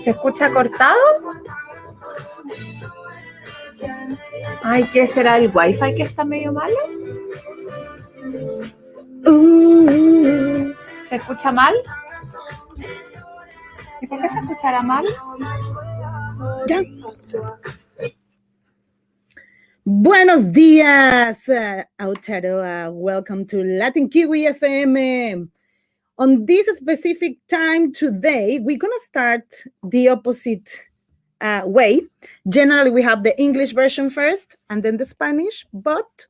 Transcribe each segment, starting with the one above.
¿Se escucha cortado? Ay, ¿qué será el wifi que está medio malo? ¿Se escucha mal? ¿Y por qué se escuchará mal? Ya. Buenos días, Aotearoa. Welcome to Latin Kiwi FM. On this specific time today, we're going to start the opposite way. Generally, we have the English version first and then the Spanish, but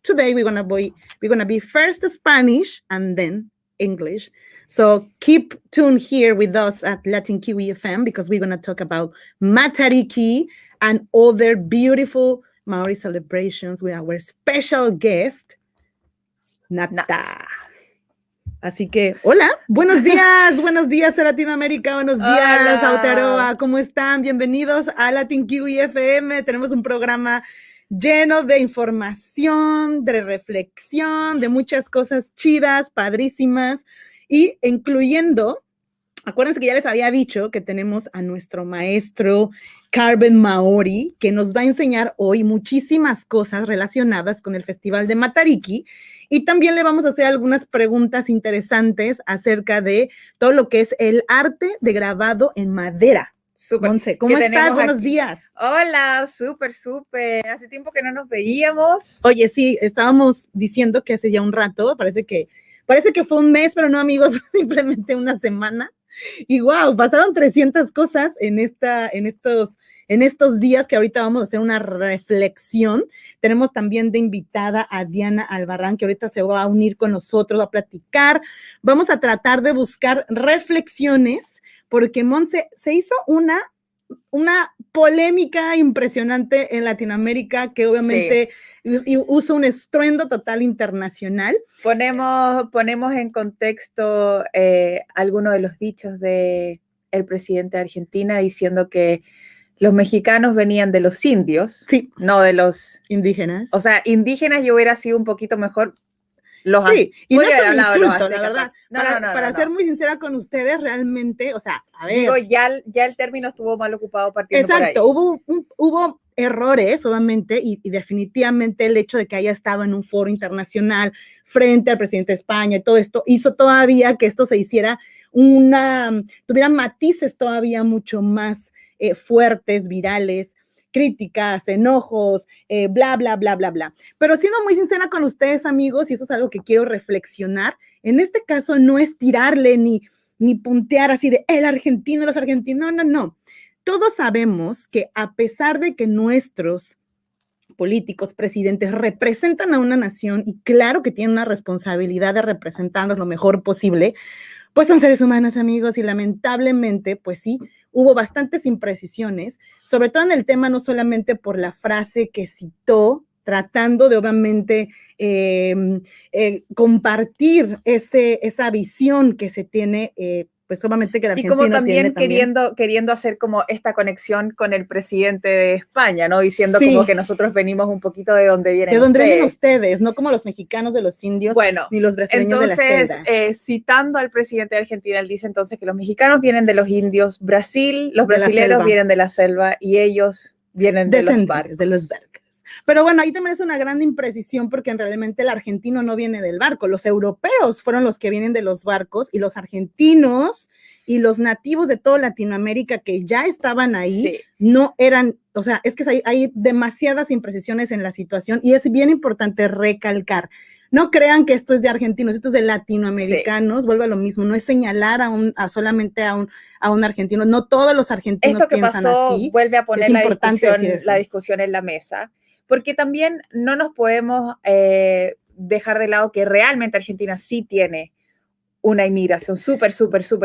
today we're gonna be first the Spanish and then English. So keep tuned here with us at Latin Kiwi FM because we're gonna talk about Matariki and other beautiful Maori celebrations with our special guest, Nata. Así que, hola, buenos días a Latinoamérica, buenos días a Aotearoa, ¿cómo están? Bienvenidos a Latin Kiwi FM. Tenemos un programa lleno de información, de reflexión, de muchas cosas chidas, padrísimas, y incluyendo, acuérdense que ya les había dicho que tenemos a nuestro maestro Carmen Maori, que nos va a enseñar hoy muchísimas cosas relacionadas con el Festival de Matariki, y también le vamos a hacer algunas preguntas interesantes acerca de todo lo que es el arte de grabado en madera. Súper. Montse, ¿cómo estás? Buenos días. Hola, súper. Hace tiempo que no nos veíamos. Oye, sí, estábamos diciendo que hace ya un rato, parece que fue un mes, pero no, amigos, simplemente una semana. Y wow, pasaron 300 cosas en estos días que ahorita vamos a hacer una reflexión. Tenemos también de invitada a Diana Albarran, que ahorita se va a unir con nosotros a platicar. Vamos a tratar de buscar reflexiones, porque Montse se hizo una polémica impresionante en Latinoamérica que obviamente usa un estruendo total internacional. Ponemos en contexto algunos de los dichos del presidente de Argentina diciendo que los mexicanos venían de los indios, sí, no de los indígenas. O sea, indígenas yo hubiera sido un poquito mejor. Sí, y no es un insulto, la verdad. Para no. ser muy sincera con ustedes, realmente, o sea, a ver. Digo, ya el término estuvo mal ocupado partiendo exacto, por ahí. hubo errores, obviamente, y definitivamente el hecho de que haya estado en un foro internacional frente al presidente de España y todo esto, hizo todavía que esto se hiciera tuviera matices todavía mucho más fuertes, virales, críticas, enojos, bla, bla, bla, bla, bla. Pero siendo muy sincera con ustedes, amigos, y eso es algo que quiero reflexionar, en este caso no es tirarle ni puntear así de el argentino, los argentinos, no. Todos sabemos que a pesar de que nuestros políticos, presidentes representan a una nación y claro que tienen una responsabilidad de representarnos lo mejor posible, pues son seres humanos, amigos, y lamentablemente, pues sí, hubo bastantes imprecisiones, sobre todo en el tema no solamente por la frase que citó, tratando de obviamente compartir esa visión que se tiene, pues obviamente que la Argentina tiene. Y como también tiene queriendo hacer como esta conexión con el presidente de España, ¿no? Diciendo sí, como que nosotros venimos un poquito de donde vienen ustedes. De donde vienen ustedes, no como los mexicanos de los indios, bueno, ni los brasileños de la selva. Citando al presidente de Argentina, él dice entonces que los mexicanos vienen de los indios, los brasileños vienen de la selva y ellos vienen de los barcos. Pero bueno, ahí también es una gran imprecisión porque realmente el argentino no viene del barco, los europeos fueron los que vienen de los barcos y los argentinos y los nativos de toda Latinoamérica que ya estaban ahí, sí, no eran, o sea, es que hay demasiadas imprecisiones en la situación y es bien importante recalcar. No crean que esto es de argentinos, esto es de latinoamericanos, sí, vuelve a lo mismo, no es señalar solamente a un argentino, no todos los argentinos esto que piensan pasó, así. Vuelve a poner la discusión en la mesa. Porque también no nos podemos dejar de lado que realmente Argentina sí tiene una inmigración súper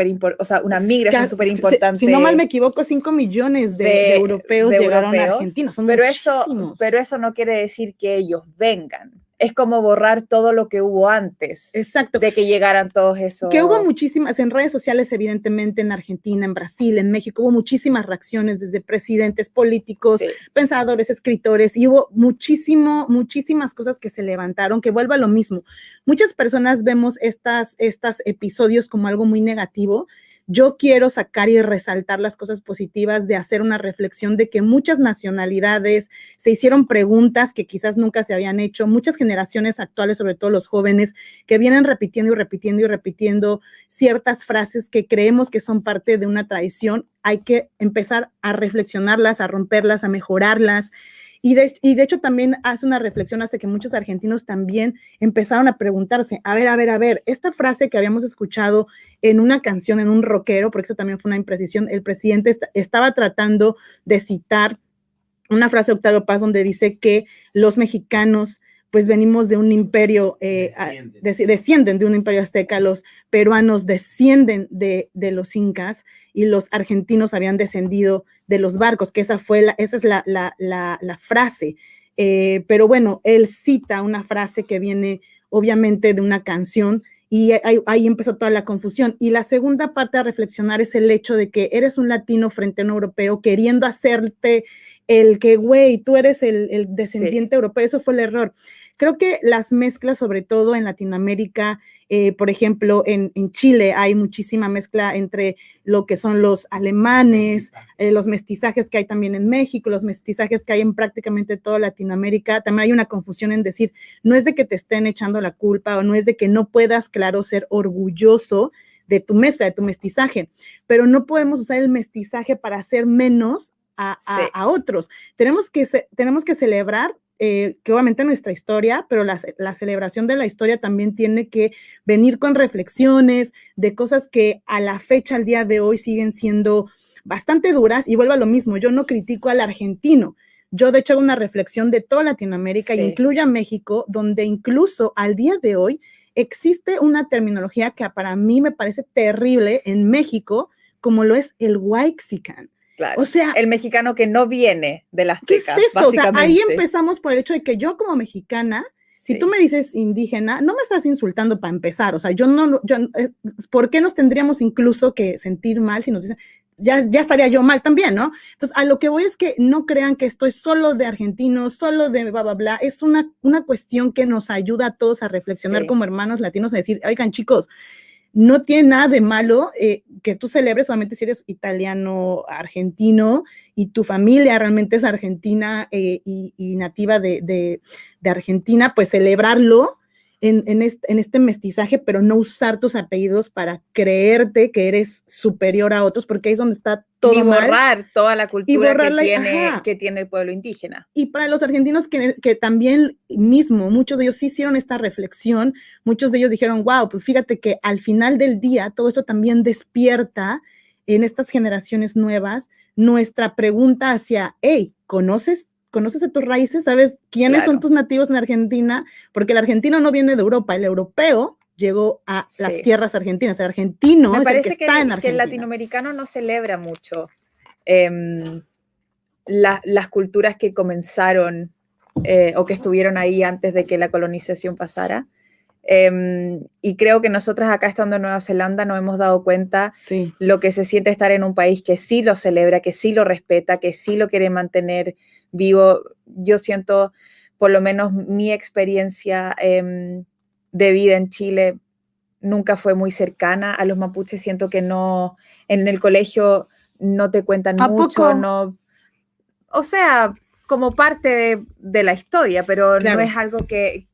importante. O sea, una migración súper importante. Si no mal me equivoco, 5 millones de europeos llegaron a Argentina. Son muchísimos. Pero eso no quiere decir que ellos vengan. Es como borrar todo lo que hubo antes. Exacto. De que llegaran todos esos. Que hubo muchísimas, en redes sociales, evidentemente, en Argentina, en Brasil, en México, hubo muchísimas reacciones desde presidentes, políticos, sí, pensadores, escritores, y hubo muchísimas cosas que se levantaron, que vuelva a lo mismo. Muchas personas vemos estos episodios como algo muy negativo. yo quiero sacar y resaltar las cosas positivas de hacer una reflexión de que muchas nacionalidades se hicieron preguntas que quizás nunca se habían hecho, muchas generaciones actuales, sobre todo los jóvenes, que vienen repitiendo y repitiendo y repitiendo ciertas frases que creemos que son parte de una tradición. Hay que empezar a reflexionarlas, a romperlas, a mejorarlas. Y de hecho también hace una reflexión hasta que muchos argentinos también empezaron a preguntarse, a ver, esta frase que habíamos escuchado en una canción, en un rockero, porque eso también fue una imprecisión, el presidente estaba tratando de citar una frase de Octavio Paz donde dice que los mexicanos pues venimos de un imperio, descienden de un imperio azteca, los peruanos descienden de los incas y los argentinos habían descendido de los barcos, que esa es la frase. Pero bueno, él cita una frase que viene obviamente de una canción y ahí empezó toda la confusión. Y la segunda parte a reflexionar es el hecho de que eres un latino frente a un europeo queriendo hacerte el que, güey, tú eres el descendiente europeo. Eso fue el error. Creo que las mezclas, sobre todo en Latinoamérica, por ejemplo, en Chile hay muchísima mezcla entre lo que son los alemanes, los mestizajes que hay también en México, los mestizajes que hay en prácticamente toda Latinoamérica. También hay una confusión en decir, no es de que te estén echando la culpa o no es de que no puedas, claro, ser orgulloso de tu mezcla, de tu mestizaje, pero no podemos usar el mestizaje para hacer menos a otros. Tenemos que celebrar que obviamente nuestra historia, pero la celebración de la historia también tiene que venir con reflexiones de cosas que a la fecha, al día de hoy, siguen siendo bastante duras. Y vuelvo a lo mismo, yo no critico al argentino. Yo, de hecho, hago una reflexión de toda Latinoamérica y incluyo a México, donde incluso al día de hoy existe una terminología que para mí me parece terrible en México, como lo es el Whitexican. Claro, o sea, el mexicano que no viene de las tecas, ¿qué es eso? O sea, ahí empezamos por el hecho de que yo como mexicana, si tú me dices indígena, no me estás insultando para empezar. O sea, ¿por qué nos tendríamos incluso que sentir mal si nos dicen, ya estaría yo mal también, ¿no? Entonces, a lo que voy es que no crean que esto es solo de argentinos, solo de bla, bla, bla. Es una cuestión que nos ayuda a todos a reflexionar como hermanos latinos, a decir, oigan, chicos, no tiene nada de malo que tú celebres solamente si eres italiano, argentino y tu familia realmente es argentina y nativa de Argentina, pues celebrarlo en este mestizaje, pero no usar tus apellidos para creerte que eres superior a otros, porque ahí es donde está todo mal. Y borrar toda la cultura que tiene el pueblo indígena. Y para los argentinos que también mismo, muchos de ellos sí hicieron esta reflexión, muchos de ellos dijeron, wow, pues fíjate que al final del día todo esto también despierta en estas generaciones nuevas nuestra pregunta hacia, hey, ¿conoces a tus raíces? ¿Sabes quiénes son tus nativos en Argentina? Porque el argentino no viene de Europa, el europeo llegó a las tierras argentinas, el argentino es el que está en Argentina. Que el latinoamericano no celebra mucho las culturas que comenzaron o que estuvieron ahí antes de que la colonización pasara. Y creo que nosotras acá estando en Nueva Zelanda nos hemos dado cuenta lo que se siente estar en un país que sí lo celebra, que sí lo respeta, que sí lo quiere mantener vivo. Yo siento, por lo menos mi experiencia de vida en Chile nunca fue muy cercana a los mapuches. Siento que no, en el colegio no te cuentan mucho, no, o sea, como parte de la historia, pero no es algo que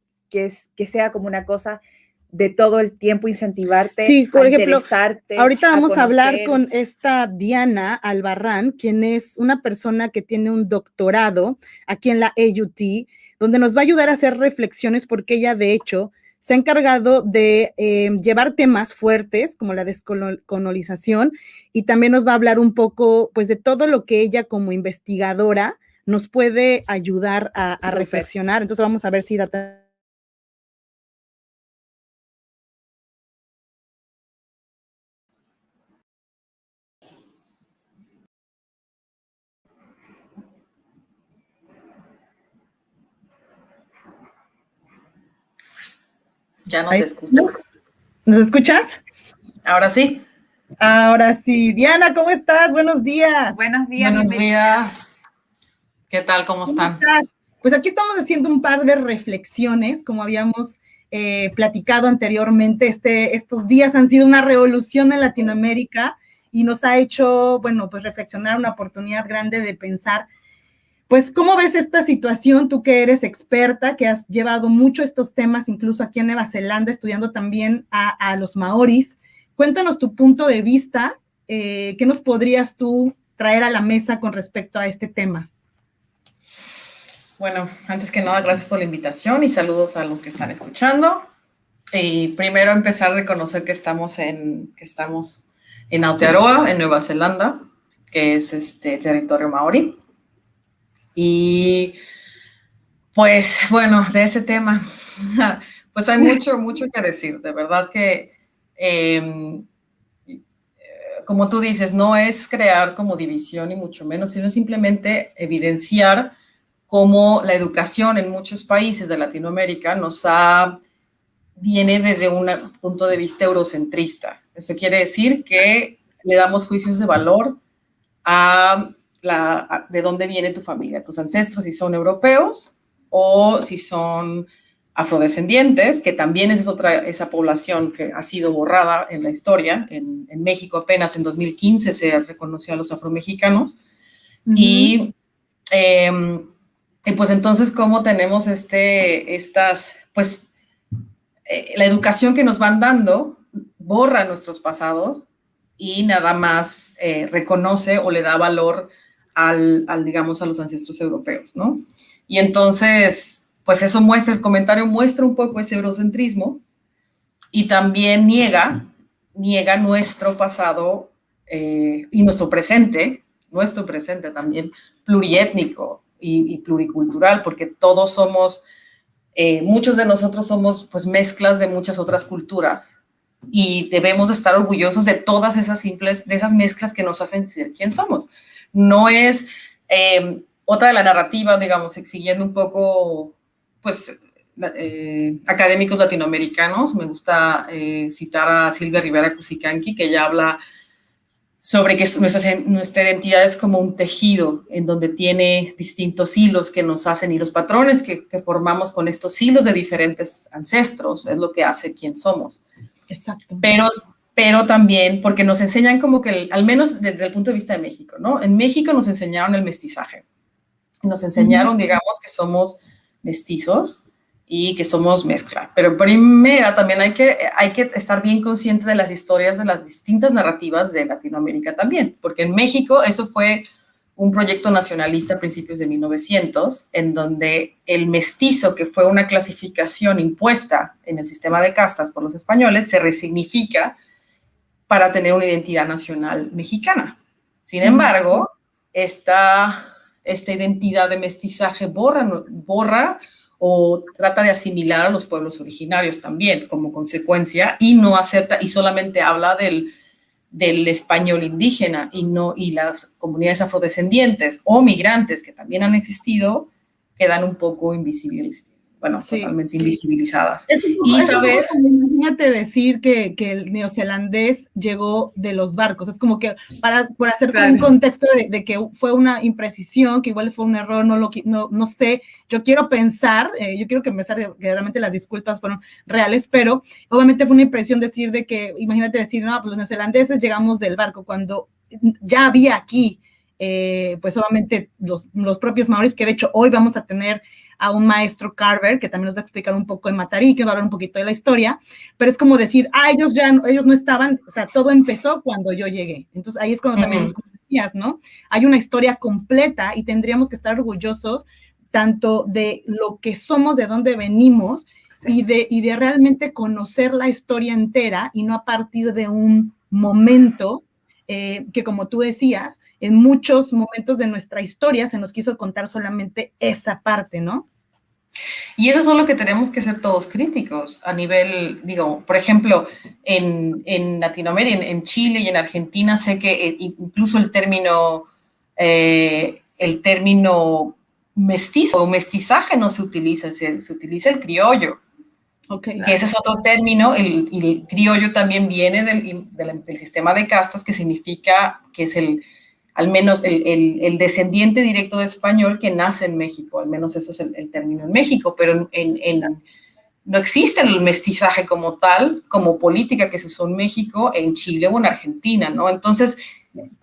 sea como una cosa de todo el tiempo incentivarte, por ejemplo, interesarte. Ahorita vamos a hablar con esta Diana Albarran, quien es una persona que tiene un doctorado aquí en la AUT, donde nos va a ayudar a hacer reflexiones porque ella, de hecho, se ha encargado de llevar temas fuertes como la descolonización y también nos va a hablar un poco, pues, de todo lo que ella como investigadora nos puede ayudar a reflexionar. Entonces vamos a ver si Ya no te escuchas. ¿Nos escuchas? Ahora sí. Ahora sí. Diana, ¿cómo estás? Buenos días. Buenos días. Buenos días. ¿Qué tal? ¿Cómo están? Pues aquí estamos haciendo un par de reflexiones, como habíamos platicado anteriormente. Estos días han sido una revolución en Latinoamérica y nos ha hecho, bueno, pues reflexionar, una oportunidad grande de pensar, pues, ¿cómo ves esta situación? Tú que eres experta, que has llevado mucho estos temas, incluso aquí en Nueva Zelanda, estudiando también a los maoríes. Cuéntanos tu punto de vista, ¿qué nos podrías tú traer a la mesa con respecto a este tema? Bueno, antes que nada, gracias por la invitación y saludos a los que están escuchando. Y primero empezar a reconocer que estamos en Aotearoa, en Nueva Zelanda, que es territorio maorí. Y pues bueno, de ese tema, pues hay mucho que decir. De verdad que, como tú dices, no es crear como división ni mucho menos, sino simplemente evidenciar cómo la educación en muchos países de Latinoamérica viene desde un punto de vista eurocentrista. Eso quiere decir que le damos juicios de valor de dónde viene tu familia, tus ancestros, si son europeos o si son afrodescendientes, que también es esa población que ha sido borrada en la historia. En México apenas en 2015 se reconoció a los afromexicanos. Uh-huh. Y pues entonces, ¿cómo tenemos la educación que nos van dando borra nuestros pasados y nada más reconoce o le da valor digamos, a los ancestros europeos, ¿no? Y entonces, pues eso el comentario muestra un poco ese eurocentrismo y también niega nuestro pasado y nuestro presente también pluriétnico y pluricultural, porque todos somos, muchos de nosotros somos pues mezclas de muchas otras culturas y debemos de estar orgullosos de todas de esas mezclas que nos hacen ser quien somos. No es otra de la narrativa, digamos, siguiendo un poco, pues, académicos latinoamericanos. Me gusta citar a Silvia Rivera Cusicanqui, que ella habla sobre que nuestra identidad es como un tejido en donde tiene distintos hilos que nos hacen, y los patrones que formamos con estos hilos de diferentes ancestros es lo que hace quién somos. Exacto. Pero también porque nos enseñan como que, al menos desde el punto de vista de México, ¿no? En México nos enseñaron el mestizaje. Nos enseñaron, uh-huh, digamos, que somos mestizos y que somos mezcla. Pero primero también hay que estar bien consciente de las historias de las distintas narrativas de Latinoamérica también, porque en México eso fue un proyecto nacionalista a principios de 1900, en donde el mestizo, que fue una clasificación impuesta en el sistema de castas por los españoles, se resignifica para tener una identidad nacional mexicana. Sin embargo, esta identidad de mestizaje borra o trata de asimilar a los pueblos originarios también como consecuencia, y no acepta, y solamente habla del español indígena y las comunidades afrodescendientes o migrantes que también han existido quedan un poco invisibles. Bueno, sí, totalmente invisibilizadas. Imagínate decir que el neozelandés llegó de los barcos. Es como que, por hacer claro, un contexto de que fue una imprecisión, que igual fue un error, no sé. Yo quiero pensar que realmente las disculpas fueron reales, pero obviamente fue una impresión decir imagínate decir, no, pues los neozelandeses llegamos del barco, cuando ya había aquí, pues obviamente los propios maoríes, que de hecho hoy vamos a tener a un maestro Carver, que también nos va a explicar un poco de Matariki, va a hablar un poquito de la historia, pero es como decir, ellos no estaban, o sea, todo empezó cuando yo llegué. Entonces ahí es cuando también, como decías, ¿no? Hay una historia completa y tendríamos que estar orgullosos tanto de lo que somos, de dónde venimos, sí, y de realmente conocer la historia entera y no a partir de un momento que, como tú decías, en muchos momentos de nuestra historia se nos quiso contar solamente esa parte, ¿no? Y eso es lo que tenemos que ser todos críticos a nivel, digo, por ejemplo, en Latinoamérica, en Chile y en Argentina, sé que incluso el término mestizo o mestizaje no se utiliza, se utiliza el criollo. Okay. Que ese es otro término. El criollo también viene del sistema de castas, que significa que es al menos el descendiente directo de español que nace en México, al menos eso es el término en México, pero no existe el mestizaje como tal, como política que se usó en México, en Chile o en Argentina, ¿no? Entonces,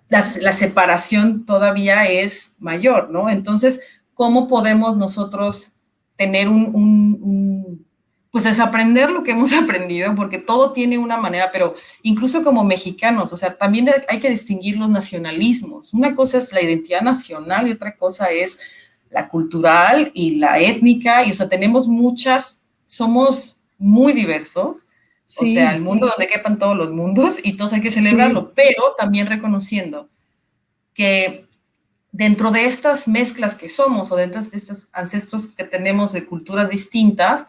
la separación todavía es mayor, ¿no? Entonces, ¿cómo podemos nosotros tener pues desaprender lo que hemos aprendido? Porque todo tiene una manera, pero incluso como mexicanos, o sea, también hay que distinguir los nacionalismos. Una cosa es la identidad nacional y otra cosa es la cultural y la étnica, y o sea, tenemos muchas, somos muy diversos, sí, o sea, el mundo donde quepan todos los mundos y todos hay que celebrarlo, sí, pero también reconociendo que dentro de estas mezclas que somos o dentro de estos ancestros que tenemos de culturas distintas,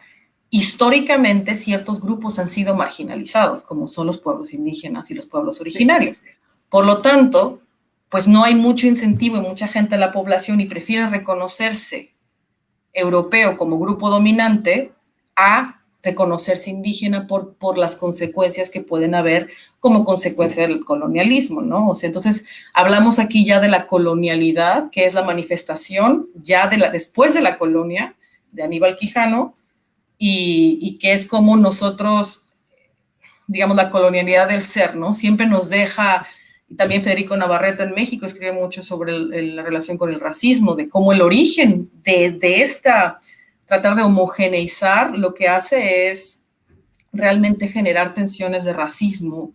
históricamente ciertos grupos han sido marginalizados, como son los pueblos indígenas y los pueblos originarios. Por lo tanto, pues no hay mucho incentivo y mucha gente de la población y prefiere reconocerse europeo como grupo dominante a reconocerse indígena por las consecuencias que pueden haber como consecuencia del colonialismo, ¿no? O sea, entonces hablamos aquí ya de la colonialidad, que es la manifestación ya después de la colonia de Aníbal Quijano, y que es como nosotros, digamos, la colonialidad del ser, ¿no? Siempre nos deja, y también Federico Navarrete en México escribe mucho sobre la relación con el racismo, de cómo el origen de esta, tratar de homogeneizar, lo que hace es realmente generar tensiones de racismo.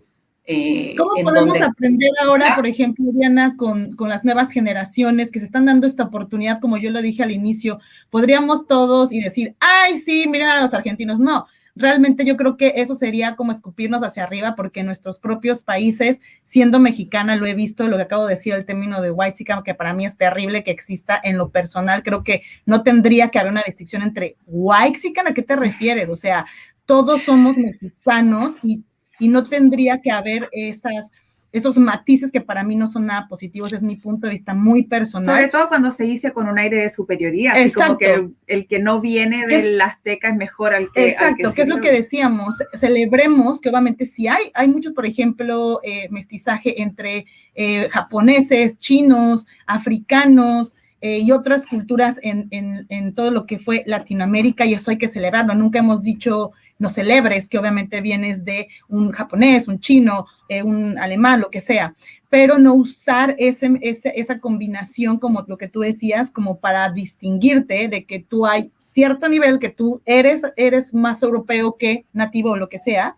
¿Cómo podemos aprender ahora, por ejemplo, Diana, con las nuevas generaciones que se están dando esta oportunidad, como yo lo dije al inicio? Podríamos todos y decir, ay, sí, miren a los argentinos. No, realmente yo creo que eso sería como escupirnos hacia arriba, porque en nuestros propios países, siendo mexicana, lo he visto, lo que acabo de decir, el término de Whitexican, que para mí es terrible que exista en lo personal. Creo que no tendría que haber una distinción entre Whitexican, ¿a qué te refieres? O sea, todos somos mexicanos y no tendría que haber esos matices que para mí no son nada positivos, es mi punto de vista muy personal. Sobre todo cuando se dice con un aire de superioridad, así como que el que no viene del azteca es mejor al que... Exacto, que es lo que decíamos, celebremos que obviamente sí hay muchos, por ejemplo, mestizaje entre japoneses, chinos, africanos, y otras culturas en todo lo que fue Latinoamérica, y eso hay que celebrarlo. Nunca hemos dicho no celebres, que obviamente vienes de un japonés, un chino, un alemán, lo que sea, pero no usar esa combinación, como lo que tú decías, como para distinguirte de que tú hay cierto nivel, que tú eres más europeo que nativo o lo que sea,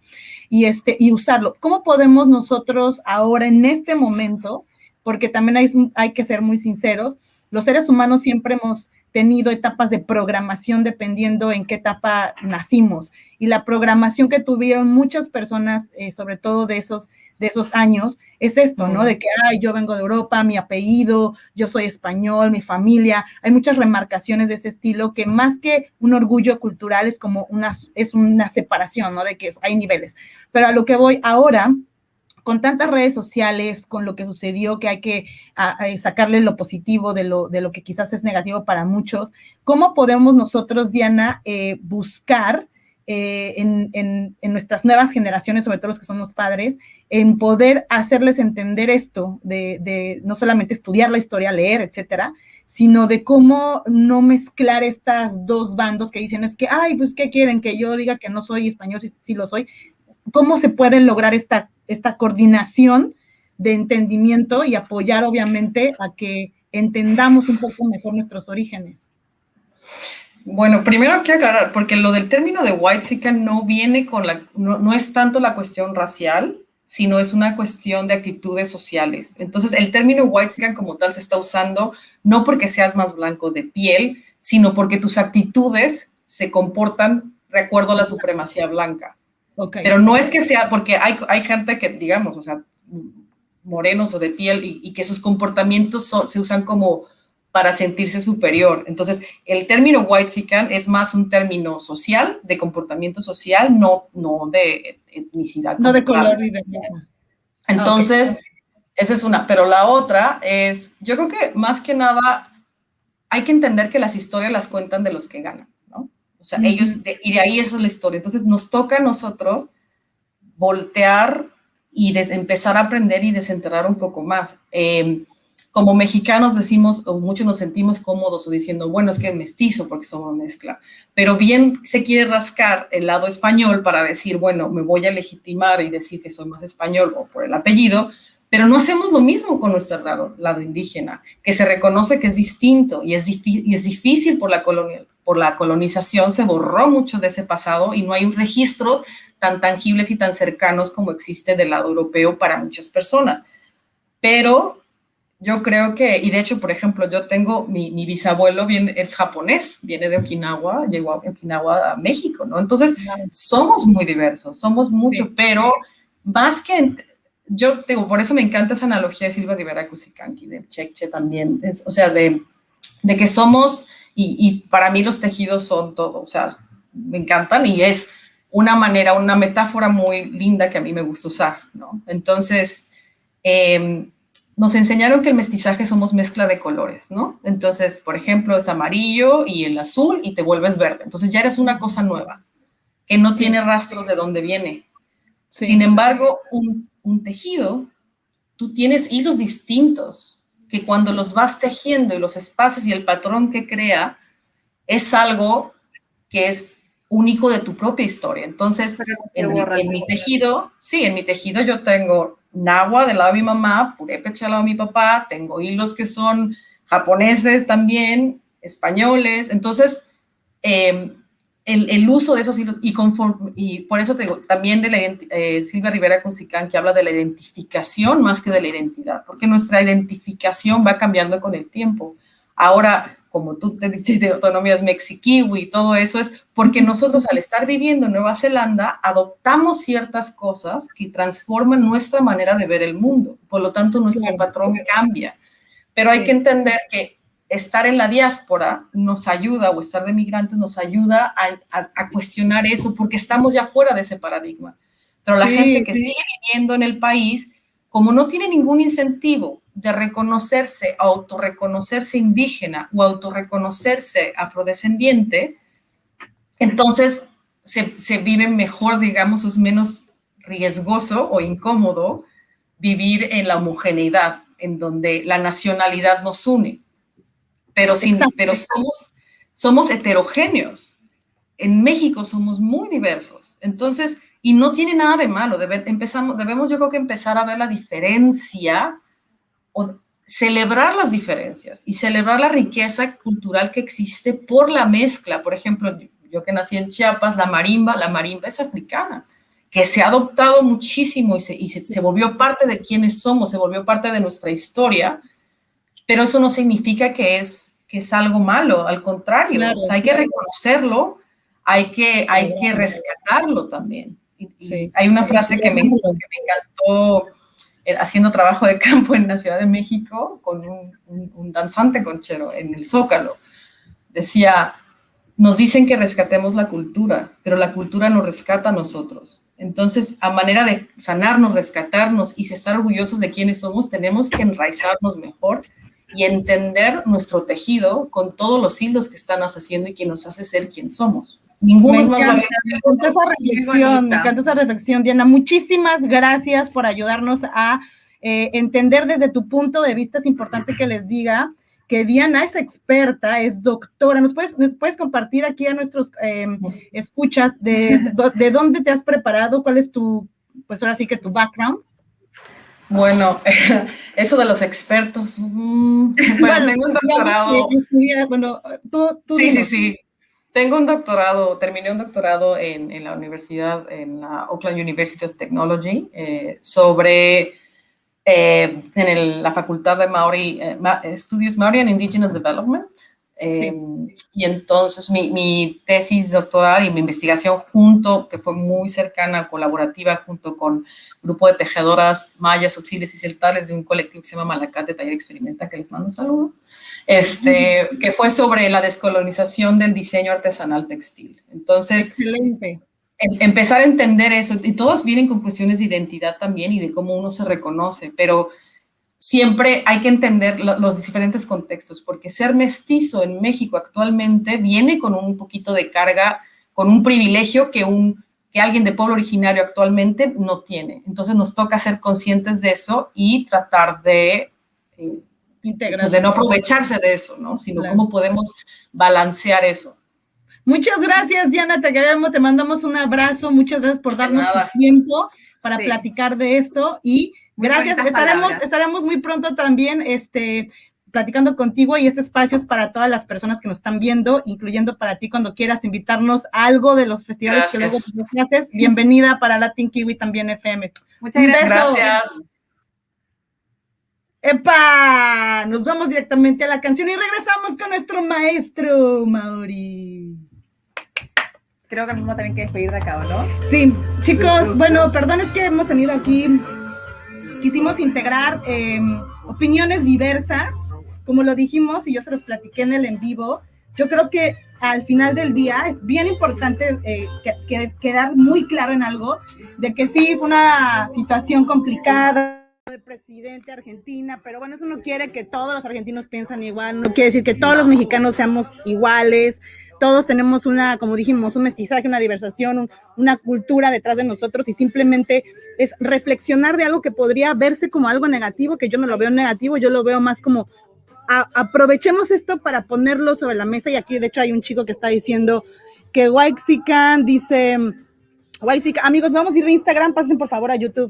y usarlo. ¿Cómo podemos nosotros ahora, en este momento, porque también hay que ser muy sinceros, los seres humanos siempre hemos tenido etapas de programación dependiendo en qué etapa nacimos, y la programación que tuvieron muchas personas, sobre todo de esos años, es esto, ¿no? De que, yo vengo de Europa, mi apellido, yo soy español, mi familia, hay muchas remarcaciones de ese estilo que más que un orgullo cultural es como una separación, ¿no? De que hay niveles. Pero a lo que voy ahora, con tantas redes sociales, con lo que sucedió, que hay que sacarle lo positivo de lo que quizás es negativo para muchos, ¿cómo podemos nosotros, Diana, buscar en nuestras nuevas generaciones, sobre todo los que somos padres, en poder hacerles entender esto, de no solamente estudiar la historia, leer, etcétera, sino de cómo no mezclar estas dos bandos que dicen, es que, pues, ¿qué quieren? Que yo diga que no soy español, si lo soy. ¿Cómo se puede lograr esta coordinación de entendimiento y apoyar, obviamente, a que entendamos un poco mejor nuestros orígenes? Bueno, primero quiero aclarar, porque lo del término de Whitexican no viene no es tanto la cuestión racial, sino es una cuestión de actitudes sociales. Entonces, el término Whitexican como tal se está usando no porque seas más blanco de piel, sino porque tus actitudes se comportan de acuerdo a la supremacía blanca. Okay. Pero no es que sea, porque hay gente que, digamos, o sea, morenos o de piel, y que sus comportamientos se usan como para sentirse superior. Entonces, el término Whitexican es más un término social, de comportamiento social, no de etnicidad. No de color y de belleza. Entonces, esa es una. Pero la otra es, yo creo que más que nada hay que entender que las historias las cuentan de los que ganan, ¿no? O sea, ellos, y de ahí esa es la historia. Entonces, nos toca a nosotros voltear y empezar a aprender y desenterrar un poco más. como mexicanos decimos, o muchos nos sentimos cómodos o diciendo, bueno, es que es mestizo porque somos mezcla, pero bien se quiere rascar el lado español para decir, bueno, me voy a legitimar y decir que soy más español o por el apellido, pero no hacemos lo mismo con nuestro lado indígena, que se reconoce que es distinto y es difícil por la colonización, se borró mucho de ese pasado y no hay registros tan tangibles y tan cercanos como existe del lado europeo para muchas personas. Pero yo creo que, y de hecho, por ejemplo, yo tengo, mi bisabuelo es japonés, viene de Okinawa, llegó a Okinawa a México, ¿no? Entonces, somos muy diversos, somos mucho, sí. Pero más que, yo digo, por eso me encanta esa analogía de Silva Rivera Cusicanqui, del Cheche también, o sea, de que somos, y para mí los tejidos son todo, o sea, me encantan y es una manera, una metáfora muy linda que a mí me gusta usar, ¿no? Entonces, nos enseñaron que el mestizaje somos mezcla de colores, ¿no? Entonces, por ejemplo, es amarillo y el azul y te vuelves verde. Entonces ya eres una cosa nueva, que no tiene rastros de dónde viene. Sí. Sin embargo, un tejido, tú tienes hilos distintos, que cuando los vas tejiendo y los espacios y el patrón que crea, es algo que es único de tu propia historia. Entonces, en mi tejido, sí, en mi tejido yo tengo nahua del lado de mi mamá, purépecha del lado de mi papá, tengo hilos que son japoneses también, españoles, entonces el uso de esos hilos, y por eso te digo, también de Silvia Rivera Cusicanqui que habla de la identificación más que de la identidad, porque nuestra identificación va cambiando con el tiempo. Ahora, como tú te dices de autonomías mexikiwi y todo eso, es porque nosotros al estar viviendo en Nueva Zelanda adoptamos ciertas cosas que transforman nuestra manera de ver el mundo. Por lo tanto, nuestro patrón cambia. Pero hay que entender que estar en la diáspora nos ayuda, o estar de migrantes nos ayuda a cuestionar eso, porque estamos ya fuera de ese paradigma. Pero la gente que sigue viviendo en el país, como no tiene ningún incentivo de reconocerse, autorreconocerse indígena o autorreconocerse afrodescendiente, entonces se vive mejor, digamos, es menos riesgoso o incómodo vivir en la homogeneidad, en donde la nacionalidad nos une, pero somos heterogéneos. En México somos muy diversos, entonces, y no tiene nada de malo, debemos yo creo que empezar a ver la diferencia o celebrar las diferencias y celebrar la riqueza cultural que existe por la mezcla. Por ejemplo, yo que nací en Chiapas, la marimba es africana, que se ha adoptado muchísimo y se volvió parte de quienes somos, se volvió parte de nuestra historia, pero eso no significa que es algo malo, al contrario, claro, o sea, hay que reconocerlo, hay que rescatarlo también. Y hay una frase que me encantó haciendo trabajo de campo en la Ciudad de México con un danzante conchero en el Zócalo. Decía, nos dicen que rescatemos la cultura, pero la cultura nos rescata a nosotros. Entonces, a manera de sanarnos, rescatarnos y estar orgullosos de quiénes somos, tenemos que enraizarnos mejor y entender nuestro tejido con todos los hilos que están haciendo y que nos hace ser quien somos. Ninguno es más valiente. Me encanta esa reflexión, Diana. Muchísimas gracias por ayudarnos a entender desde tu punto de vista. Es importante que les diga que Diana es experta, es doctora. ¿Nos puedes compartir aquí a nuestros escuchas de dónde te has preparado? ¿Cuál es tu, pues ahora sí que tu background? Bueno, eso de los expertos. Bueno, tengo un doctorado. Sí. Tengo un doctorado, terminé un doctorado en la universidad, en la Auckland University of Technology, sobre, en la facultad de Estudios Maori and Indigenous Development. Y entonces mi tesis doctoral y mi investigación que fue muy cercana, colaborativa, junto con un grupo de tejedoras mayas, oxiles y celtales de un colectivo que se llama Malacate Taller Experimenta, que les mando un saludo, que fue sobre la descolonización del diseño artesanal textil. Entonces, excelente. Empezar a entender eso, y todas vienen con cuestiones de identidad también y de cómo uno se reconoce, pero siempre hay que entender los diferentes contextos, porque ser mestizo en México actualmente viene con un poquito de carga, con un privilegio que alguien de pueblo originario actualmente no tiene. Entonces nos toca ser conscientes de eso y tratar de pues de no aprovecharse de eso, ¿no? Sino cómo podemos balancear eso. Muchas gracias, Diana, te queremos, te mandamos un abrazo, muchas gracias por darnos tu tiempo para platicar de esto y gracias, estaremos muy pronto también platicando contigo y este espacio es para todas las personas que nos están viendo, incluyendo para ti cuando quieras invitarnos a algo de los festivales que luego tú haces. Bienvenida para Latin Kiwi también FM. Muchas gracias. Gracias. ¡Epa! Nos vamos directamente a la canción y regresamos con nuestro maestro Maorí. Creo que nos vamos a tener que despedir de acá, ¿no? Sí, chicos, bueno, perdón, es que hemos tenido aquí, quisimos integrar opiniones diversas, como lo dijimos y yo se los platiqué en el en vivo. Yo creo que al final del día es bien importante quedar muy claro en algo, de que sí, fue una situación complicada, el presidente de Argentina, pero bueno, eso no quiere que todos los argentinos piensan igual, no quiere decir que todos los mexicanos seamos iguales, todos tenemos como dijimos, un mestizaje, una diversación, una cultura detrás de nosotros y simplemente es reflexionar de algo que podría verse como algo negativo, que yo no lo veo negativo, yo lo veo más como aprovechemos esto para ponerlo sobre la mesa y aquí de hecho hay un chico que está diciendo que Whitexican dice, Whitexican, amigos, vamos a ir de Instagram, pasen por favor a YouTube.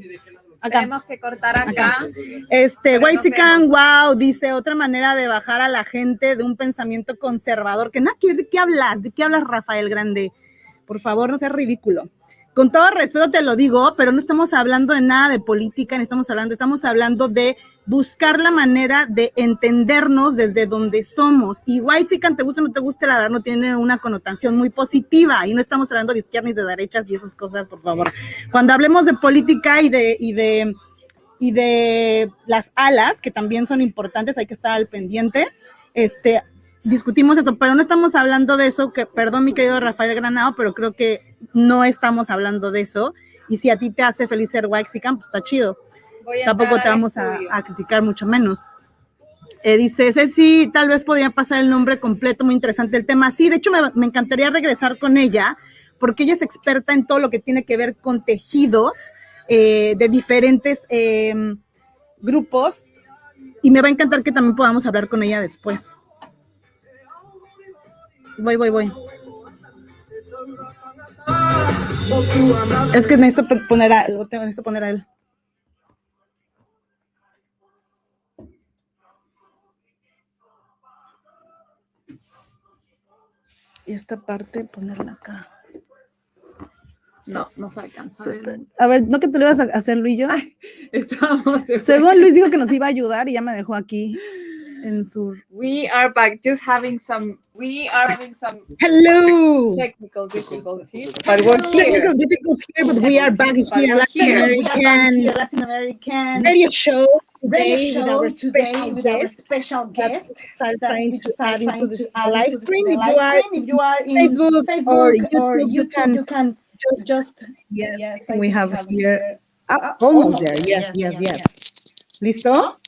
Acá. Tenemos que cortar acá. Whitexican, wow, dice otra manera de bajar a la gente de un pensamiento conservador. Que nada que ver, ¿de qué hablas? ¿De qué hablas, Rafael Grande? Por favor, no seas ridículo. Con todo respeto te lo digo, pero no estamos hablando de nada de política, estamos hablando de buscar la manera de entendernos desde donde somos. Y Whitexican, te guste o no te guste, la verdad no tiene una connotación muy positiva. Y no estamos hablando de izquierda ni de derechas y esas cosas, por favor. Cuando hablemos de política y de las alas, que también son importantes, hay que estar al pendiente, discutimos eso, pero no estamos hablando de eso, que perdón mi querido Rafael Granado, pero creo que no estamos hablando de eso, y si a ti te hace feliz ser Whitexican, pues está chido, tampoco te vamos a criticar, mucho menos. Dice Ceci, tal vez podría pasar el nombre completo, muy interesante el tema, sí, de hecho me encantaría regresar con ella, porque ella es experta en todo lo que tiene que ver con tejidos de diferentes grupos, y me va a encantar que también podamos hablar con ella después. Voy. Es que necesito poner a él. Y esta parte ponerla acá. No se alcanza. A ver, ¿no que te lo ibas a hacer Luis y yo? Ay, estábamos de Según Luis dijo que nos iba a ayudar y ya me dejó aquí en su... We are back, just having some Hello! technical difficulties, but we're here. Technical difficulties here, but we are back here. Latin American radio show today with our special guest. Start trying to add into the live stream. If you are in Facebook or YouTube, you can just yes, we have here. Almost there. Yes. ¿Listo?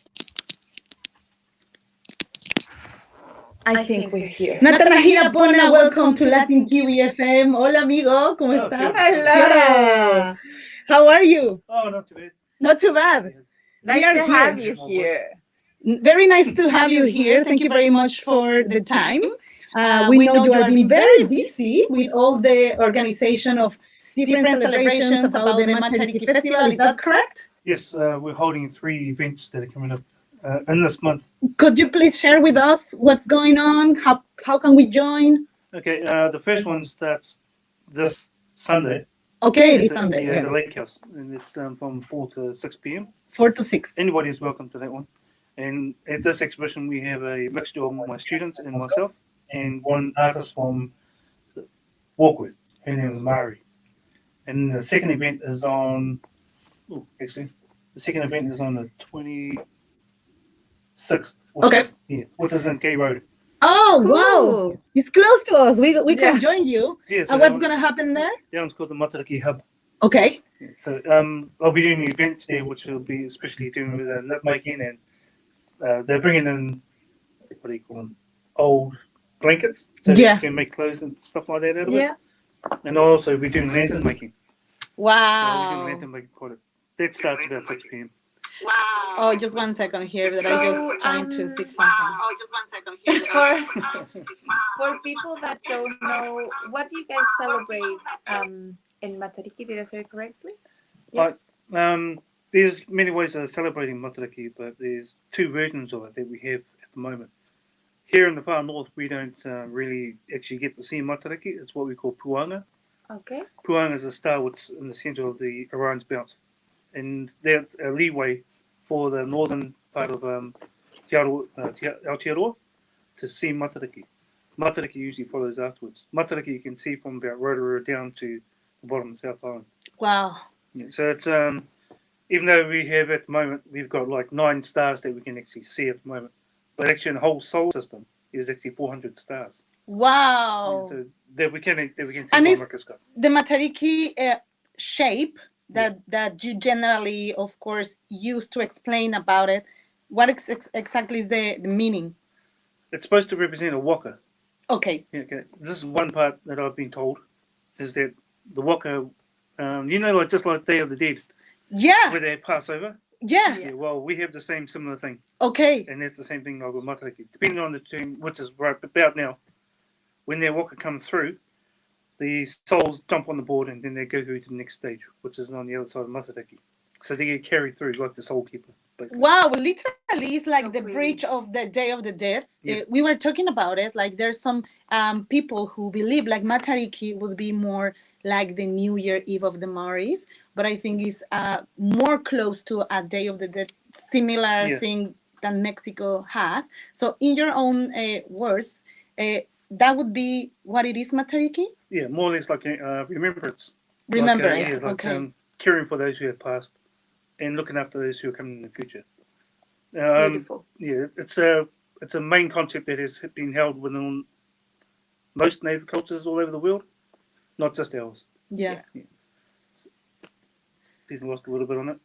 I think we're here. Natanahira, Pona, welcome to Latin Kiwi FM. Hola, amigo, ¿cómo estás? Hello. How are you? Oh, not too bad. Not too bad. Nice to have you here. Very nice to have you here. Thank you very much for the time. We know you are being very busy with all the organization of different celebrations about the Matariki Festival. Is that correct? Yes, we're holding 3 events that are coming up in this month. Could you please share with us what's going on? How can we join? Okay, the first one starts this Sunday. Okay, this Sunday. Yeah, the Lake House, and it's from 4 to 6 p.m. 4 to 6. Anybody is welcome to that one. And at this exhibition, we have a mixture of my students and myself, and one artist from Walkworth. Her name is Mari. And the second event is on. The second event is on the 26th. Which is in Gay Road. Oh, wow. It's close to us. We can join you. Yeah, so and what's going to happen there? That one's called the Matariki Hub. Okay. Yeah, so I'll be doing events there, which will be especially doing with knit making, and they're bringing in, what do you call them, old blankets, so you can make clothes and stuff like that out of it. And I'll also be doing lantern making. Wow. So we're doing lantern making product. That starts about 6 p.m. Wow. Oh, just 1 second here that I'm just trying to fix something. Wow. Oh, just 1 second here. For people that don't know, what do you guys celebrate in Matariki? Did I say it correctly? Yes. There's many ways of celebrating Matariki, but there's 2 versions of it that we have at the moment. Here in the far north, we don't really actually get to see Matariki. It's what we call puanga. Okay. Puanga is a star which in the center of the Orion's belt. And that's a leeway for the northern part of Aotearoa to see Matariki. Matariki usually follows afterwards. Matariki you can see from about Rotorua down to the bottom of South Island. Wow. Yeah, so it's even though we have at the moment we've got like 9 stars that we can actually see at the moment, but actually in the whole solar system is actually 400 stars. Wow. Yeah, so that we can see and by microscope. The Matariki shape that you generally, of course, use to explain about it. What exactly is the meaning? It's supposed to represent a waka. Okay. Yeah, okay. This is one part that I've been told is that the waka, like just like Day of the Dead. Yeah. Where they pass over. Yeah. Yeah. Well, we have the similar thing. Okay. And that's the same thing like with Matariki. Depending on the tune, which is right about now, when their waka comes through, the souls jump on the board and then they go through to the next stage, which is on the other side of Matariki. So they get carried through like the soul keeper, basically. Wow, literally, it's like the bridge of the Day of the Dead. Yeah. We were talking about it. Like there's some people who believe like Matariki would be more like the New Year Eve of the Maoríes, but I think it's more close to a Day of the Dead, similar thing than Mexico has. So in your own words, that would be what it is, Matariki? Yeah, more or less like remembrance. Remembrance, like, okay. Caring for those who have passed and looking after those who are coming in the future. Beautiful. Yeah, it's a main concept that has been held within most native cultures all over the world, not just ours. Yeah. He's lost a little bit on it.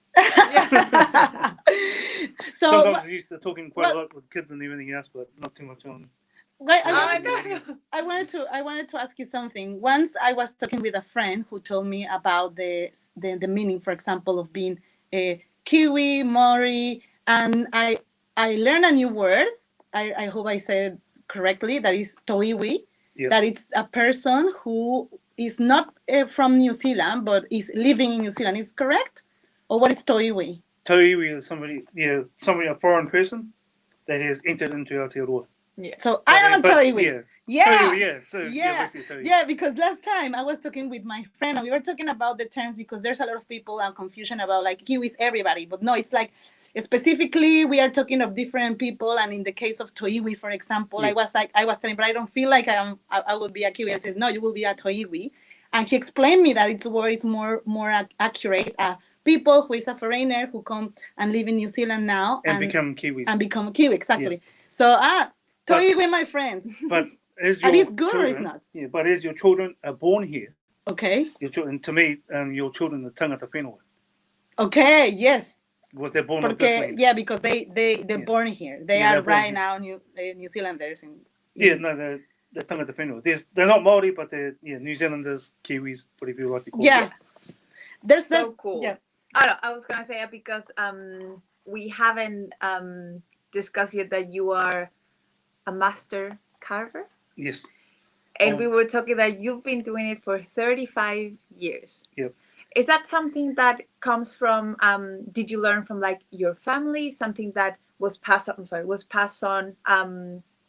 So sometimes we used to talking quite a lot with kids and everything else, but not too much on. I wanted to ask you something. Once I was talking with a friend who told me about the meaning, for example, of being a Kiwi, Maori, and I learned a new word. I hope I said correctly. That is toiwi. Yep. That it's a person who is not from New Zealand but is living in New Zealand. Is correct? Or what is toiwi? Toiwi is somebody, a foreign person that has entered into Aotearoa. Yeah. So I am a toiwi. Yes. Yeah. Toiwi, yeah. So yeah, because last time I was talking with my friend and we were talking about the terms because there's a lot of people and confusion about like Kiwis everybody, but no, it's like specifically we are talking of different people. And in the case of toiwi, for example, I was telling, but I don't feel like I would be a Kiwi. I said, no, you will be a toiwi. And he explained me that it's more accurate. People who is a foreigner who come and live in New Zealand now and become Kiwis. And become Kiwi, exactly. Yeah. So toiwi, my friends. But as your good children, or is not? Yeah, but as your children are born here. Okay. Your children, to me, your children are tangata whenua. Okay, yes. Was they born in this land? Yeah, because they're born here. They are right now New Zealanders. No, they're tangata whenua. They're not Maori, but they're New Zealanders, Kiwis, whatever you like to call them. They're so cool. Yeah. I was gonna say it because we haven't discussed yet that you are a master carver. Yes. And we were talking that you've been doing it for 35 years. Yep. Is that something that comes from, did you learn from like your family, something that was passed on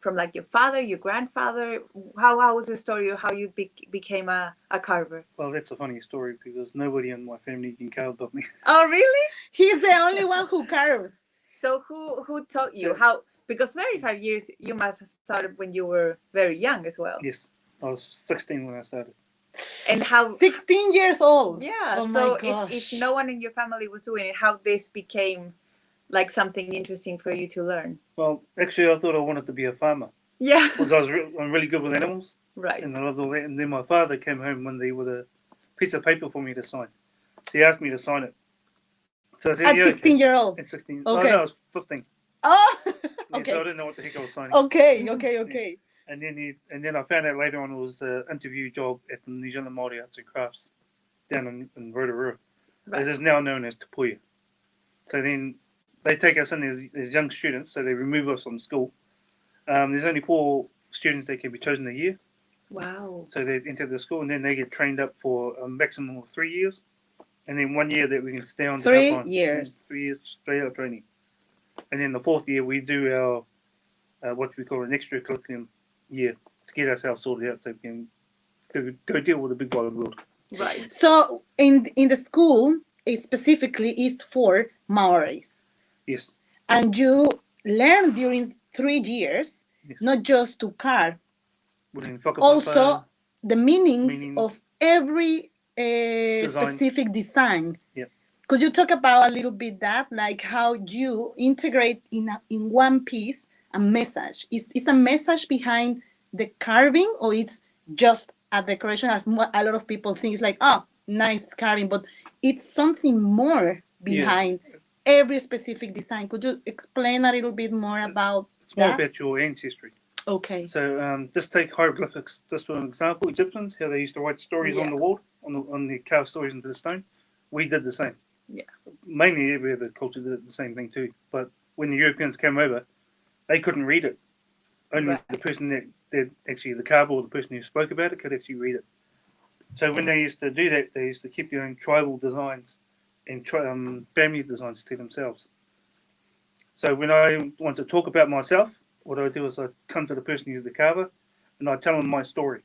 from like your father, your grandfather? How was the story of how you became a carver? Well, that's a funny story because nobody in my family can carve but me. Oh, really? He's the only one who carves. So who taught you how? Because 35 years, you must have started when you were very young as well. Yes, I was 16 when I started. And how? 16 years old. Yeah. Oh so if no one in your family was doing it, how this became like something interesting for you to learn? Well, actually, I thought I wanted to be a farmer. Yeah. Because I'm really good with animals. Right. And I loved all that. And then my father came home one day with a piece of paper for me to sign. So he asked me to sign it. So I said, at 16-year-old. At 16. Okay. Oh, no, I was 15. Oh. Okay. So I didn't know what the heck I was signing. Okay. And then I found out later on it was an interview job at the New Zealand Maori Arts and Crafts down in Rotorua. Right. It is now known as Te Puia. So then they take us in as young students, so they remove us from school. There's only 4 students that can be chosen a year. Wow. So they enter the school, and then they get trained up for a maximum of 3 years, and then 1 year that we can stay on. 3 years. 3 years straight up training, and then the 4th year we do our what we call an extracurriculum year to get ourselves sorted out, so we can go deal with the big wide world. Right. So in the school, it specifically is for Maoríes. Yes. And you learn during 3 years, Yes. not just to carve, Whatever. also the meanings of every Design. specific design. Yep. Could you talk about a little bit that, like how you integrate in one piece a message? Is a message behind the carving, or it's just a decoration, as a lot of people think? It's like, oh, nice carving, but it's something more behind every specific design. Could you explain a little bit more about It's more that? about your ancestry. Okay. So just take hieroglyphics, just for an example. Egyptians, how they used to write stories on the wall, on the carved stories into the stone. We did the same. Yeah. Mainly every other culture did the same thing too. But when the Europeans came over, they couldn't read it. Only the person that actually, the carver or the person who spoke about it, could actually read it. So when they used to do that, they used to keep their own tribal designs and family designs to themselves. So when I want to talk about myself, what I do is I come to the person who's the carver, and I tell him my story,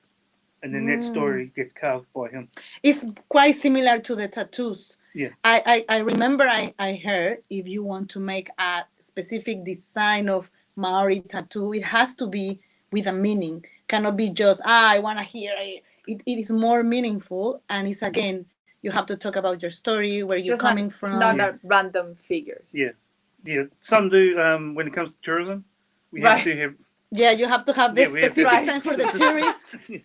and then that story gets carved by him. It's quite similar to the tattoos. Yeah. I remember I heard if you want to make a specific design of Maori tattoo, it has to be with a meaning. Cannot be just, I want to hear it. It is more meaningful, and it's, again, you have to talk about your story, where you're coming from. It's not a random figures. Yeah. Some do when it comes to tourism. We have to have. Yeah, you have to have this specific time for the tourist. Yeah.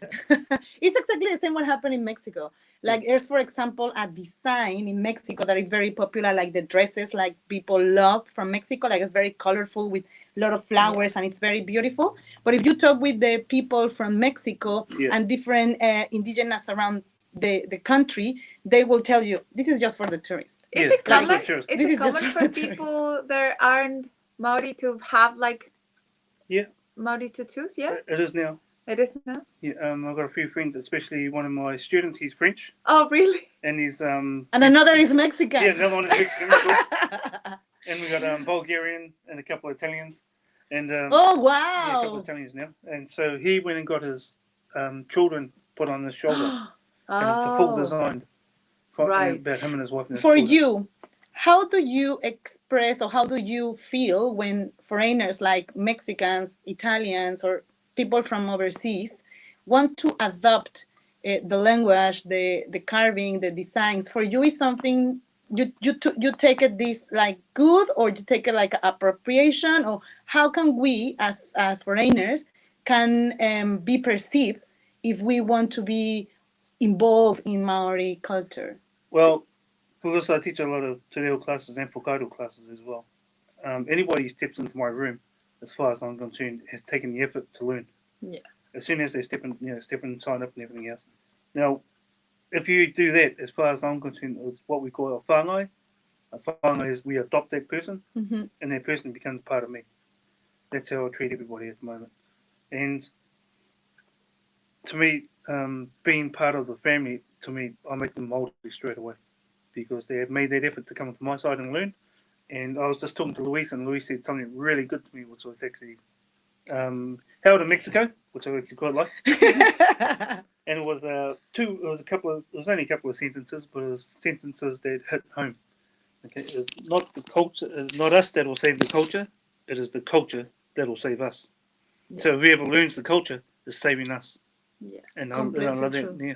It's exactly the same what happened in Mexico. Like there's, for example, a design in Mexico that is very popular, like the dresses, like people love from Mexico, like it's very colorful with a lot of flowers, and it's very beautiful. But if you talk with the people from Mexico and different indigenous around the country, they will tell you this is just for the tourist. Is it common? Is it common for people that aren't Maori to have like Maori tattoos? Yeah, it is now. It is now. Yeah, I've got a few friends, especially one of my students. He's French. Oh, really? And he's and another is Mexican. Yeah, another one is Mexican, of course. And we got Bulgarian and a couple of Italians. And oh wow! Yeah, a couple of Italians now. And so he went and got his children put on his shoulder. And it's a full design about him and his wife. And his For children. you, how do you express, or how do you feel when foreigners like Mexicans, Italians, or people from overseas want to adopt the language, the carving, the designs? For you, is something you take it this like good, or you take it like appropriation, or how can we as foreigners can be perceived if we want to be involved in Maori culture? Well, because I teach a lot of te reo classes and whakaaro classes as well. Anybody who steps into my room, as far as I'm concerned, has taken the effort to learn. Yeah. As soon as they step in, sign up and everything else. Now, if you do that, as far as I'm concerned, it's what we call a whāngai. A whāngai is we adopt that person, and that person becomes part of me. That's how I treat everybody at the moment. And to me, being part of the family, to me, I make them Māori straight away, because they have made that effort to come to my side and learn. And I was just talking to Luis, and Luis said something really good to me, which was actually held in Mexico, which I actually quite like. And it was only a couple of sentences, but it was sentences that hit home. Okay, it's not the culture, it's not us that will save the culture. It is the culture that will save us. Yeah. So whoever learns the culture is saving us. Yeah, and I love that. Yeah.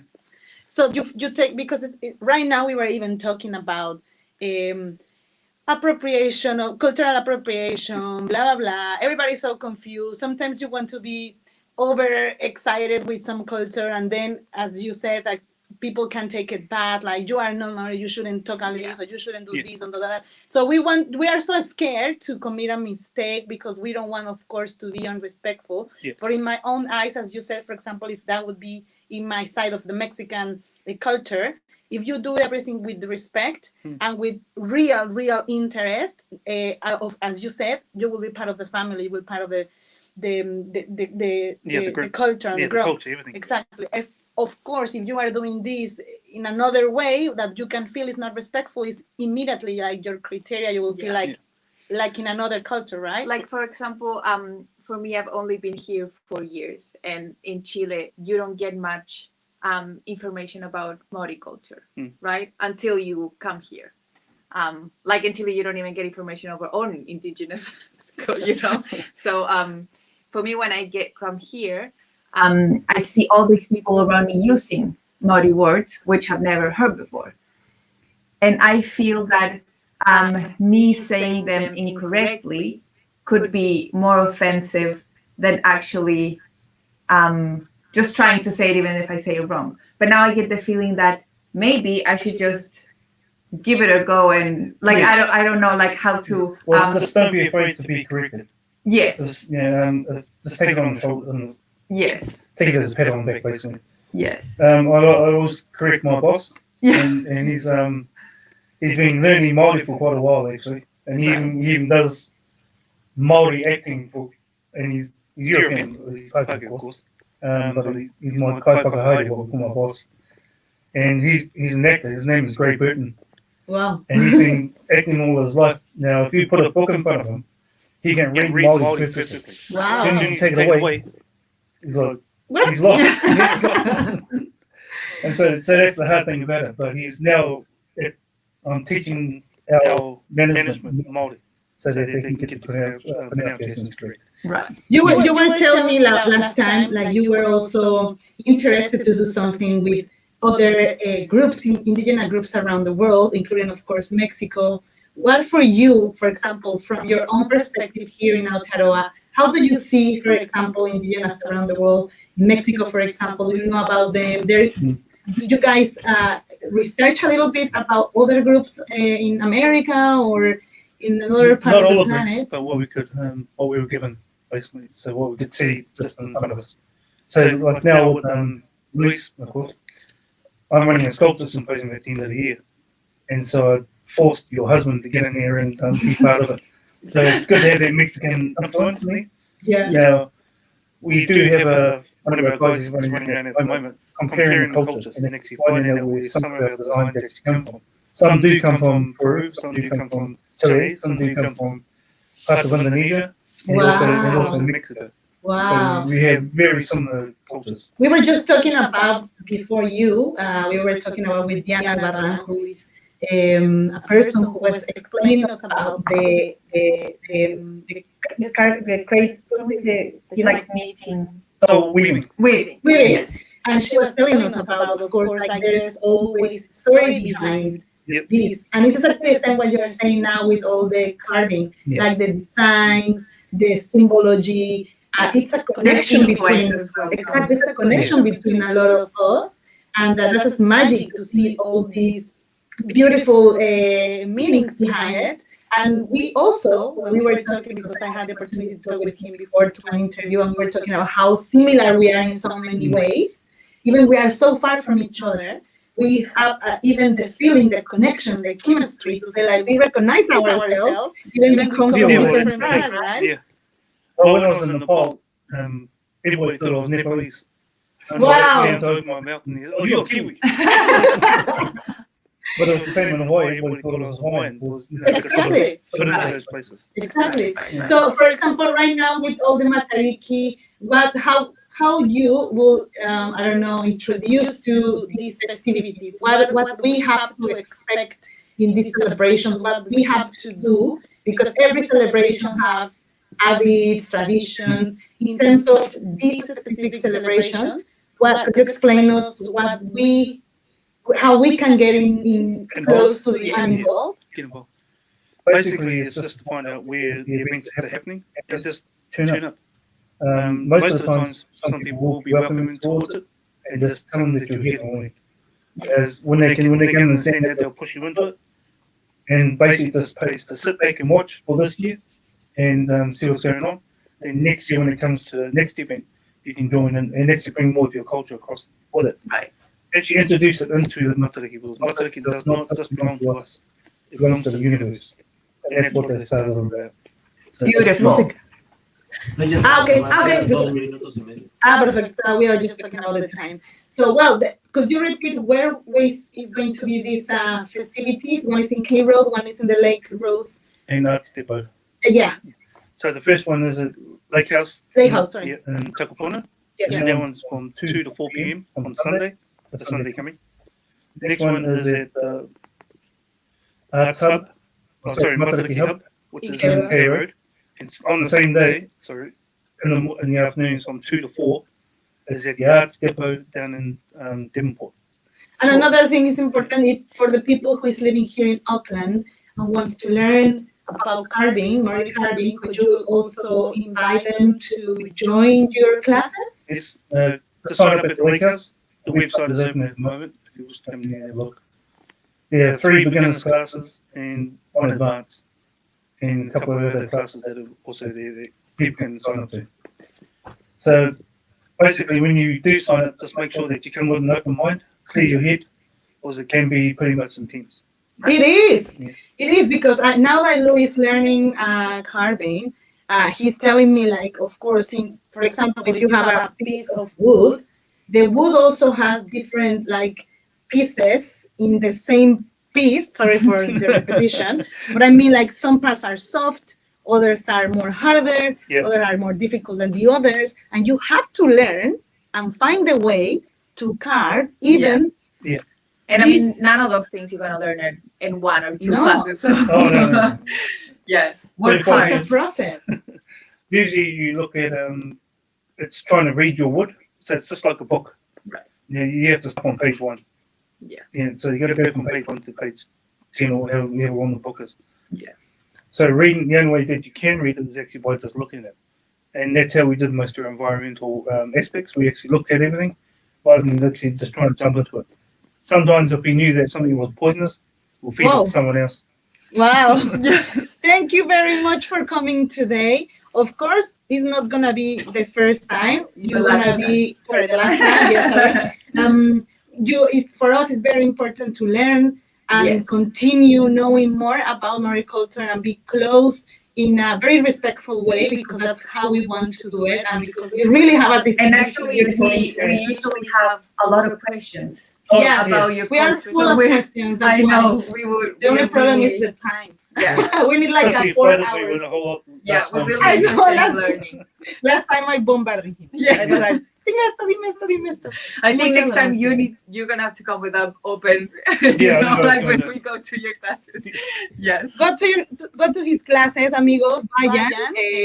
So you take, because right now we were even talking about appropriation, or cultural appropriation, blah blah blah. Everybody's so confused. Sometimes you want to be over excited with some culture, and then, as you said, like people can take it bad, like you are not Maori, you shouldn't talk like this, or you shouldn't do this and that. So we are so scared to commit a mistake, because we don't want, of course, to be unrespectful. But in my own eyes, as you said, for example, if that would be in my side of the Mexican culture, if you do everything with respect and with real interest, as you said, you will be part of the family, you will be part of the culture and the growth. Culture, everything. Exactly. As of course, if you are doing this in another way that you can feel is not respectful, is immediately like your criteria. You will feel like in another culture, right? Like, for example, for me, I've only been here 4 years, and in Chile, you don't get much information about Maori culture, right? Until you come here. Like in Chile, you don't even get information of our own indigenous, So for me, when I come here, I see all these people around me using Maori words, which I've never heard before. And I feel that me saying them incorrectly could be more offensive than actually just trying to say it, even if I say it wrong. But now I get the feeling that maybe I should just give it a go, and like I don't know like how to. Well, just don't be afraid to be corrected. Yes. Just take it on the shoulder. Yes. Take it as a pat on the back, basically. Yes. I always correct my boss, and he's been learning Maori for quite a while actually, and he even does Maori acting and he's European, he's Pakeha, of course, but he's my kai whakahaere, what we call my boss, and he's an actor. His name is Gray Burton. Wow. And he's been acting all his life. Now, if you put a book in front of him, he can read Maori perfectly. Wow. As soon as you take it away, he's like, he's lost. And so that's the hard thing about it. But he's now, I'm teaching our management Maori so that they can get the pronunciations correct. Right. You were telling me last time, like you were also interested to do something with other groups, indigenous groups around the world, including, of course, Mexico. What for you, for example, from your own perspective here in Aotearoa, how do you see, for example, indigenous around the world? In Mexico, for example, do you know about them? Do you guys research a little bit about other groups in America or in another part of the planet? Not all groups, but what we were given, basically. So what we could see just in front of us. So like now with Luis, of course, I'm running a sculpture symposium at the end of the year. And so I forced your husband to get in there and be part of it. So it's good to have that Mexican influence in there. Yeah. Now, we do have one of our guys is running around at the moment, comparing the cultures and actually finding out where some of our designs actually come from. Some do come from Peru, some do come from Chile, some do come from parts of Indonesia, and also Mexico. Wow. So we have very similar cultures. We were just talking about, before you, we were talking about with Diana Albarran, who is a person who was explaining us about the like meeting. Oh, weaving. Yes. And she was telling us about, of course, like there's always story behind this. And it's exactly the same what you're saying now with all the carving, like the designs, the symbology. It's a connection between it's a connection between a lot of us, and that's magic to see all these beautiful meanings behind it. And we also, when we were talking, because I had the opportunity to talk with him before to an interview, and we were talking about how similar we are in so many ways. Even we are so far from each other, we have even the feeling, the connection, the chemistry to say, like, we recognize ourselves, even we come from different parts, right? Yeah. Well, when I was in Nepal, everybody thought I was Nepalese. Wow. I opened my mouth and oh, you're Kiwi. But it was the same in Hawaii. Everybody thought I was Hawaiian. Exactly. Fit into those places. Exactly. So, for example, right now with all the Matariki, how you will, I don't know, introduce to these festivities, what we have to expect in this celebration, what we have to do, because every celebration has habits, traditions. In terms of this specific celebration, what could you explain us how we can get in close to the animal? Get involved. Basically, it's just to find out where the events are happening and just turn up. Most of the times, some people will be welcoming towards it and just tell them that you're here already. As when they can understand that, they'll push you into it. And basically, just pays to sit back and watch for this year and see what's going on. Then next year, when it comes to the next event, you can join in and actually bring more of your culture across with it. Right. actually introduced it into the Matariki world. Matariki does not just belong to us; it belongs to the universe, and that's what that star's all about. So, Beautiful. Okay. Perfect. So we are just talking about the time. So, well, could you repeat where is going to be these festivities? One is in K Road, one is in the Lake Rose. and Arts Depot. Yeah. So the first one is at Lake House. Sorry. Yeah, in Pona. Yeah. And that one's from 2 to 4 p.m. on Sunday. That's a Sunday coming. Next one is at Arts Hub. Matariki Hub, which is in K Road. It's on the same day, in the afternoons from 2 to 4, is at the Arts Depot down in Devonport. And another thing is important for the people who is living here in Auckland and wants to learn about carving, Maori carving. Could you also invite them to join your classes? Yes, to sign up at the Lake House, the website is open at the moment. If you wish to come in there and have a look. There are 3 beginners classes and 1 advanced, and a couple of other classes that are also there that people can sign up to. So basically, when you do sign up, just make sure that you come with an open mind, clear your head, because it can be pretty much intense. It is. Yeah. It is, because now that Louis is learning carving, he's telling me, like, of course, since, for example, if you have a piece of wood, the wood also has different, like, pieces in the same piece. Sorry for the repetition, but I mean, like, some parts are soft, others are more harder, others are more difficult than the others, and you have to learn and find a way to carve even. Yeah. And I mean, none of those things you're going to learn in 1 or 2 classes. So. No. Yes. Work hard. It's a process. Usually you look at, it's trying to read your wood. So it's just like a book. Right. You have to stop on page 1. Yeah. So you got to go from page 1 to page 10 or however long the book is. Yeah. So reading, the only way that you can read it is actually by just looking at it. And that's how we did most of our environmental aspects. We actually looked at everything rather than actually just trying to jump into it. Sometimes if we knew that something was poisonous, we'll feed it to someone else. Wow. Thank you very much for coming today. Of course, it's not going to be the first time. You're going to be for the last time. Yes, sorry. For us, it's very important to learn and continue knowing more about Maori culture and be close in a very respectful way, because that's how we want to do it, and because we really have a distinct. And actually, we usually have a lot of questions. About your culture. We are full of questions. I know. The only problem is the time. Yeah. We need like a 4 hours. We really learning. Last time I bombarded him. Yeah. I was like, dime esto. I think next time you're gonna have to come with an open, like when we go to your classes. Yes. Go to his classes, amigos. Vayan.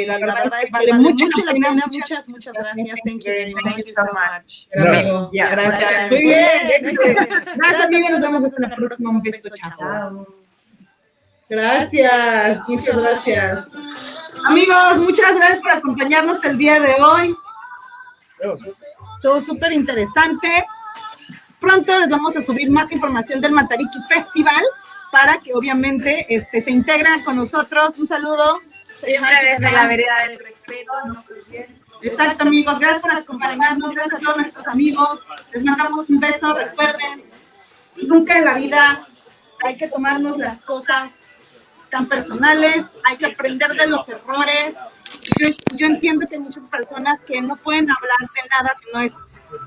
La verdad es que vale mucho la pena. Muchas gracias. Thank you very much. Thank you so much. Gracias. Muy bien. Gracias, amigos. Nos vemos hasta la próxima. Un beso. Chao. Gracias. Muchas gracias. Amigos, muchas gracias por acompañarnos el día de hoy. Estuvo súper interesante. Pronto les vamos a subir más información del Matariki Festival para que obviamente se integren con nosotros. Un saludo. Siempre desde la vereda del respeto. Exacto, amigos. Gracias por acompañarnos. Gracias a todos nuestros amigos. Les mandamos un beso. Recuerden, nunca en la vida hay que tomarnos las cosas tan personales. Hay que aprender de los errores. Yo entiendo que hay muchas personas que no pueden hablar de nada si no es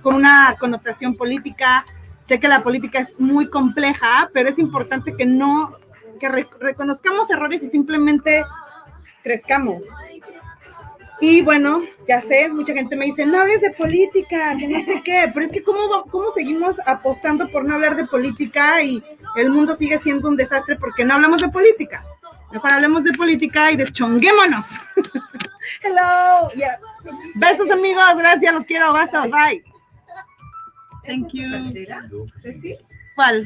con una connotación política. Sé que la política es muy compleja, pero es importante que reconozcamos errores y simplemente crezcamos. Y bueno, ya sé, mucha gente me dice, no hables de política, que no sé qué, pero es que ¿cómo seguimos apostando por no hablar de política y el mundo sigue siendo un desastre porque no hablamos de política? Mejor hablemos de política y deschonguémonos. Hello. Yeah. Besos, amigos. Gracias. Los quiero. Besos. Bye. Thank you. ¿Cuál?